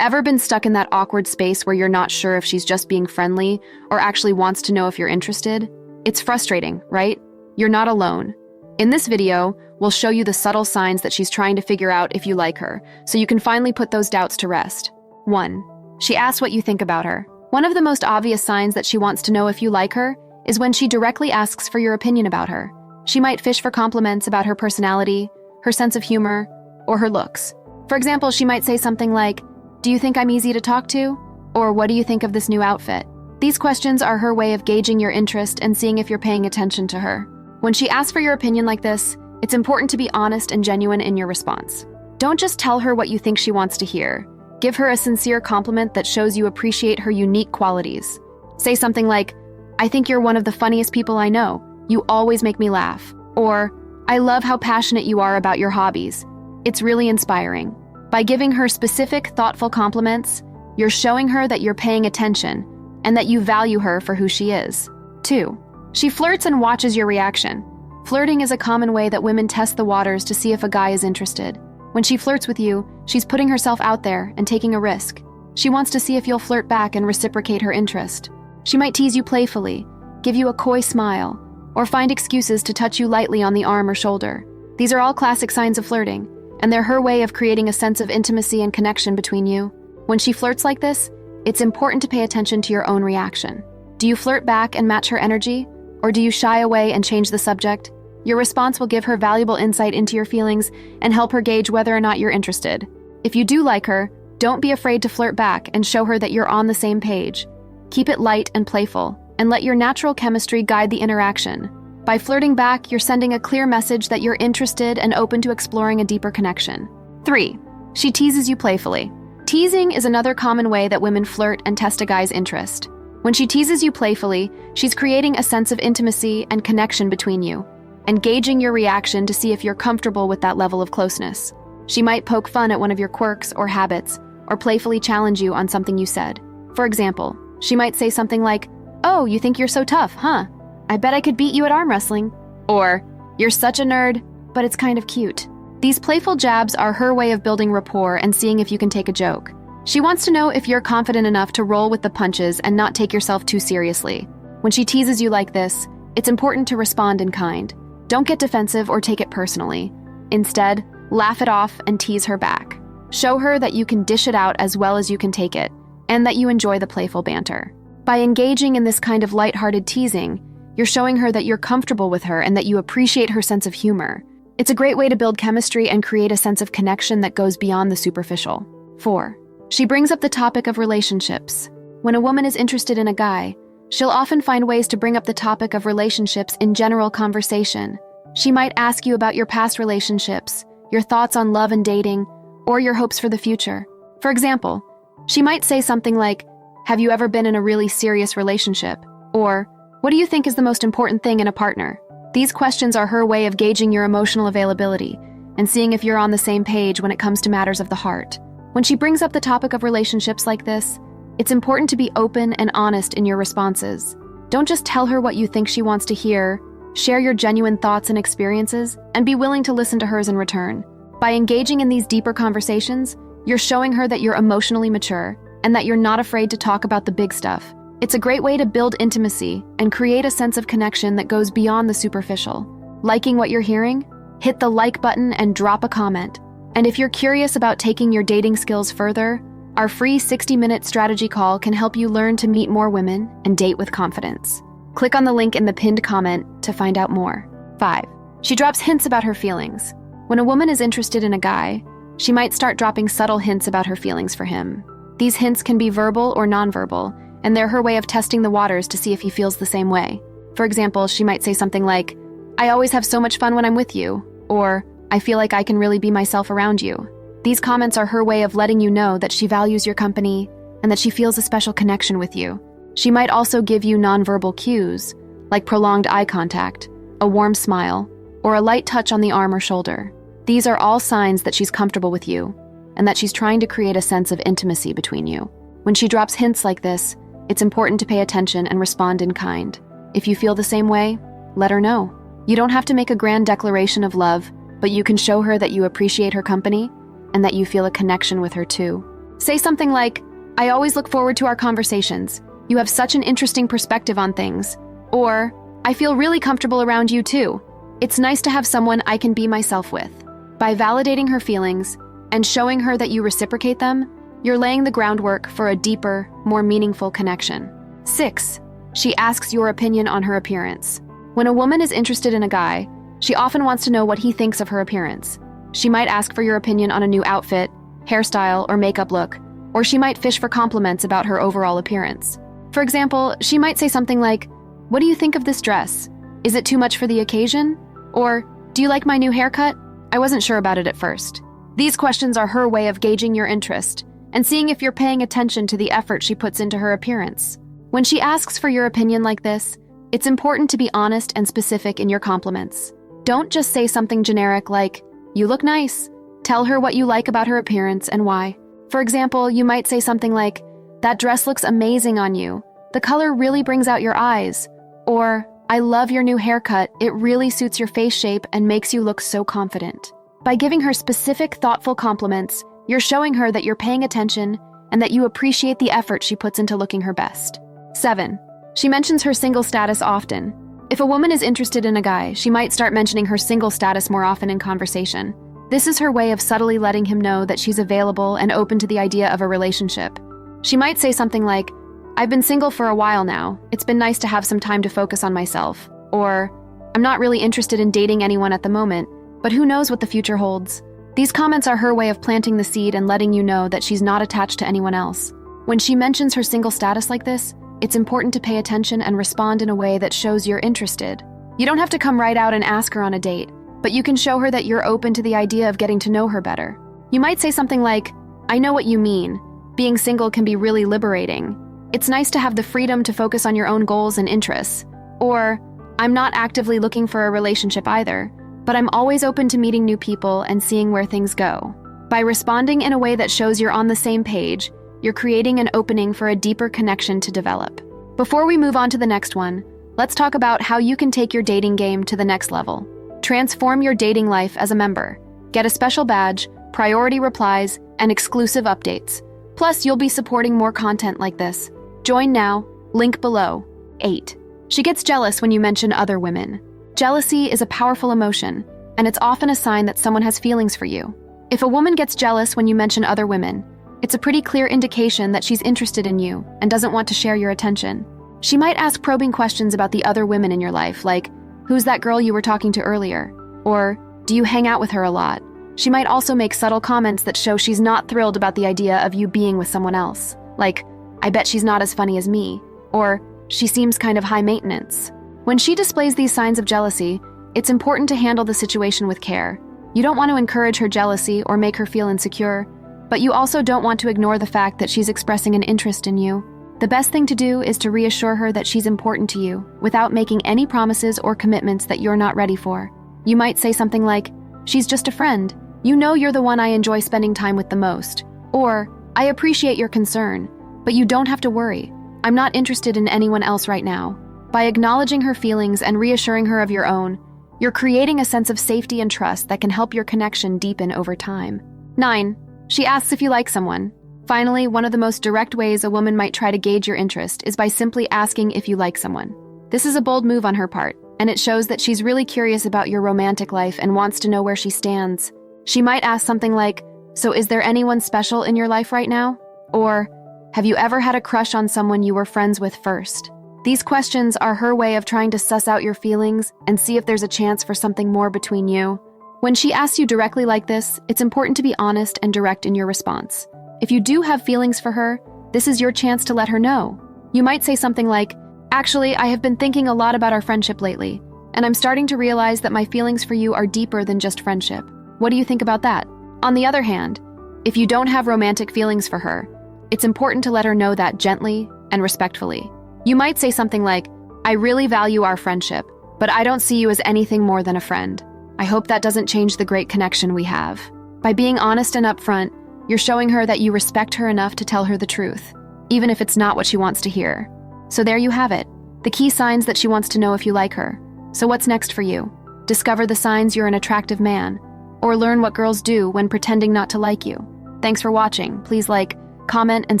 Ever been stuck in that awkward space where you're not sure if she's just being friendly or actually wants to know if you're interested? It's frustrating, right? You're not alone. In this video, we'll show you the subtle signs that she's trying to figure out if you like her, so you can finally put those doubts to rest. 1. She asks what you think about her. One of the most obvious signs that she wants to know if you like her is when she directly asks for your opinion about her. She might fish for compliments about her personality, her sense of humor, or her looks. For example, she might say something like, "Do you think I'm easy to talk to?" Or "What do you think of this new outfit?" These questions are her way of gauging your interest and seeing if you're paying attention to her. When she asks for your opinion like this, it's important to be honest and genuine in your response. Don't just tell her what you think she wants to hear. Give her a sincere compliment that shows you appreciate her unique qualities. Say something like, "I think you're one of the funniest people I know. You always make me laugh." Or, "I love how passionate you are about your hobbies. It's really inspiring." By giving her specific, thoughtful compliments, you're showing her that you're paying attention and that you value her for who she is. 2. She flirts and watches your reaction. Flirting is a common way that women test the waters to see if a guy is interested. When she flirts with you, she's putting herself out there and taking a risk. She wants to see if you'll flirt back and reciprocate her interest. She might tease you playfully, give you a coy smile, or find excuses to touch you lightly on the arm or shoulder. These are all classic signs of flirting, and they're her way of creating a sense of intimacy and connection between you. When she flirts like this, it's important to pay attention to your own reaction. Do you flirt back and match her energy? Or do you shy away and change the subject? Your response will give her valuable insight into your feelings and help her gauge whether or not you're interested. If you do like her, don't be afraid to flirt back and show her that you're on the same page. Keep it light and playful, and let your natural chemistry guide the interaction. By flirting back, you're sending a clear message that you're interested and open to exploring a deeper connection. 3. She teases you playfully. Teasing is another common way that women flirt and test a guy's interest. When she teases you playfully, she's creating a sense of intimacy and connection between you, and gauging your reaction to see if you're comfortable with that level of closeness. She might poke fun at one of your quirks or habits, or playfully challenge you on something you said. For example, she might say something like, "Oh, you think you're so tough, huh? I bet I could beat you at arm wrestling." Or, "You're such a nerd, but it's kind of cute." These playful jabs are her way of building rapport and seeing if you can take a joke. She wants to know if you're confident enough to roll with the punches and not take yourself too seriously. When she teases you like this, it's important to respond in kind. Don't get defensive or take it personally. Instead, laugh it off and tease her back. Show her that you can dish it out as well as you can take it, and that you enjoy the playful banter. By engaging in this kind of lighthearted teasing, you're showing her that you're comfortable with her and that you appreciate her sense of humor. It's a great way to build chemistry and create a sense of connection that goes beyond the superficial. 4. She brings up the topic of relationships. When a woman is interested in a guy, she'll often find ways to bring up the topic of relationships in general conversation. She might ask you about your past relationships, your thoughts on love and dating, or your hopes for the future. For example, she might say something like, "Have you ever been in a really serious relationship?" Or, "What do you think is the most important thing in a partner?" These questions are her way of gauging your emotional availability and seeing if you're on the same page when it comes to matters of the heart. When she brings up the topic of relationships like this, it's important to be open and honest in your responses. Don't just tell her what you think she wants to hear. Share your genuine thoughts and experiences, and be willing to listen to hers in return. By engaging in these deeper conversations, you're showing her that you're emotionally mature and that you're not afraid to talk about the big stuff. It's a great way to build intimacy and create a sense of connection that goes beyond the superficial. Liking what you're hearing? Hit the like button and drop a comment. And if you're curious about taking your dating skills further, our free 60-minute strategy call can help you learn to meet more women and date with confidence. Click on the link in the pinned comment to find out more. 5. She drops hints about her feelings. When a woman is interested in a guy, she might start dropping subtle hints about her feelings for him. These hints can be verbal or nonverbal, and they're her way of testing the waters to see if he feels the same way. For example, she might say something like, "I always have so much fun when I'm with you," or "I feel like I can really be myself around you." These comments are her way of letting you know that she values your company and that she feels a special connection with you. She might also give you nonverbal cues, like prolonged eye contact, a warm smile, or a light touch on the arm or shoulder. These are all signs that she's comfortable with you and that she's trying to create a sense of intimacy between you. When she drops hints like this, it's important to pay attention and respond in kind. If you feel the same way, let her know. You don't have to make a grand declaration of love, but you can show her that you appreciate her company and that you feel a connection with her too. Say something like, "I always look forward to our conversations. You have such an interesting perspective on things." Or, "I feel really comfortable around you too. It's nice to have someone I can be myself with." By validating her feelings and showing her that you reciprocate them, you're laying the groundwork for a deeper, more meaningful connection. 6. She asks your opinion on her appearance. When a woman is interested in a guy, she often wants to know what he thinks of her appearance. She might ask for your opinion on a new outfit, hairstyle, or makeup look, or she might fish for compliments about her overall appearance. For example, she might say something like, "What do you think of this dress? Is it too much for the occasion?" Or, "Do you like my new haircut? I wasn't sure about it at first." These questions are her way of gauging your interest and seeing if you're paying attention to the effort she puts into her appearance. When she asks for your opinion like this, it's important to be honest and specific in your compliments. Don't just say something generic like, "You look nice." Tell her what you like about her appearance and why. For example, you might say something like, "That dress looks amazing on you. The color really brings out your eyes." Or, "I love your new haircut. It really suits your face shape and makes you look so confident." By giving her specific, thoughtful compliments, you're showing her that you're paying attention and that you appreciate the effort she puts into looking her best. 7. She mentions her single status often. If a woman is interested in a guy, she might start mentioning her single status more often in conversation. This is her way of subtly letting him know that she's available and open to the idea of a relationship. She might say something like, "I've been single for a while now. It's been nice to have some time to focus on myself." Or, "I'm not really interested in dating anyone at the moment, but who knows what the future holds." These comments are her way of planting the seed and letting you know that she's not attached to anyone else. When she mentions her single status like this, it's important to pay attention and respond in a way that shows you're interested. You don't have to come right out and ask her on a date, but you can show her that you're open to the idea of getting to know her better. You might say something like, "I know what you mean. Being single can be really liberating. It's nice to have the freedom to focus on your own goals and interests." Or, "I'm not actively looking for a relationship either, but I'm always open to meeting new people and seeing where things go." By responding in a way that shows you're on the same page, you're creating an opening for a deeper connection to develop. Before we move on to the next one, let's talk about how you can take your dating game to the next level. Transform your dating life as a member. Get a special badge, priority replies, and exclusive updates. Plus, you'll be supporting more content like this. Join now, link below. 8. She gets jealous when you mention other women. Jealousy is a powerful emotion, and it's often a sign that someone has feelings for you. If a woman gets jealous when you mention other women, it's a pretty clear indication that she's interested in you and doesn't want to share your attention. She might ask probing questions about the other women in your life, like, "Who's that girl you were talking to earlier?" Or, "Do you hang out with her a lot?" She might also make subtle comments that show she's not thrilled about the idea of you being with someone else, like, "I bet she's not as funny as me," or, "She seems kind of high maintenance." When she displays these signs of jealousy, it's important to handle the situation with care. You don't want to encourage her jealousy or make her feel insecure, but you also don't want to ignore the fact that she's expressing an interest in you. The best thing to do is to reassure her that she's important to you without making any promises or commitments that you're not ready for. You might say something like, "She's just a friend. You know you're the one I enjoy spending time with the most." Or, "I appreciate your concern, but you don't have to worry. I'm not interested in anyone else right now." By acknowledging her feelings and reassuring her of your own, you're creating a sense of safety and trust that can help your connection deepen over time. 9. She asks if you like someone. Finally, one of the most direct ways a woman might try to gauge your interest is by simply asking if you like someone. This is a bold move on her part, and it shows that she's really curious about your romantic life and wants to know where she stands. She might ask something like, "So is there anyone special in your life right now?" Or, "Have you ever had a crush on someone you were friends with first?" These questions are her way of trying to suss out your feelings and see if there's a chance for something more between you. When she asks you directly like this, it's important to be honest and direct in your response. If you do have feelings for her, this is your chance to let her know. You might say something like, "Actually, I have been thinking a lot about our friendship lately, and I'm starting to realize that my feelings for you are deeper than just friendship. What do you think about that?" On the other hand, if you don't have romantic feelings for her, it's important to let her know that gently and respectfully. You might say something like, "I really value our friendship, but I don't see you as anything more than a friend. I hope that doesn't change the great connection we have." By being honest and upfront, you're showing her that you respect her enough to tell her the truth, even if it's not what she wants to hear. So there you have it, the key signs that she wants to know if you like her. So what's next for you? Discover the signs you're an attractive man, or learn what girls do when pretending not to like you. Thanks for watching. Please like, comment, and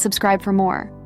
subscribe for more.